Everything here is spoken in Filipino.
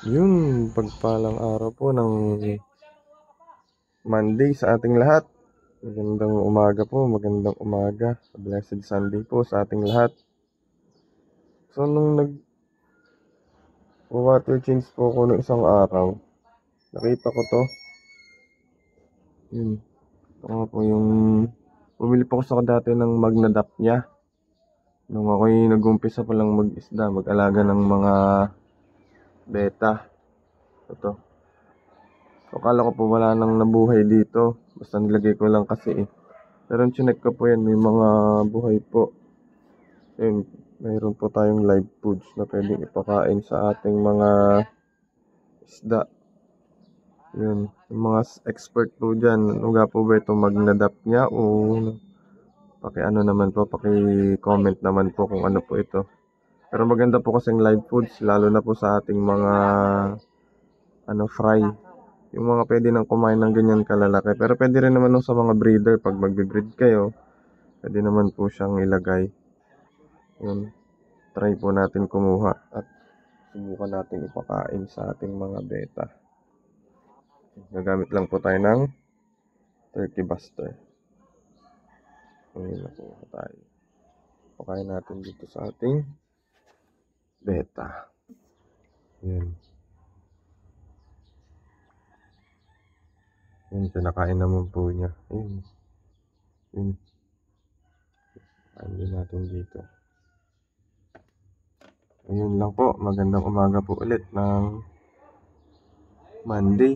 Yun, pagpalang araw po ng Monday sa ating lahat. Magandang umaga po, magandang umaga. Blessed Sunday po sa ating lahat. So, nung nag-water change po ako ng isang araw, nakita ko to. Yun, ito nga po yung bumili po ako sa dati ng magnadap niya. Nung ako'y nag-umpisa pa lang mag-isda, mag-alaga ng mga beta. Ito. Akala ko po wala nang nabuhay dito. Basta nilagay ko lang kasi eh. Pero chinek ko po yan, may mga buhay po. Ayun, mayroon po tayong live foods na pwedeng ipakain sa ating mga isda. Yun, yung mga expert po dyan. Ano nga po ba ito, magnadap niya o paki-ano naman po, paki-comment naman po kung ano po ito. Pero maganda po kasing live foods, lalo na po sa ating mga fry. Yung mga pwede nang kumain ng ganyan kalalaki. Pero pwede rin naman sa mga breeder, pag magbe-breed kayo, pwede naman po siyang ilagay. Yun, try po natin kumuha at subukan natin ipakain sa ating mga beta. Gagamit lang po tayo ng turkey buster. Ngayon na po tayo. Pakain natin dito sa ating beta. Yun. Yun, pinakain naman po niya. Yun. Yun. Kain din natin dito. Ayun lang po. Magandang umaga po ulit ng Monday.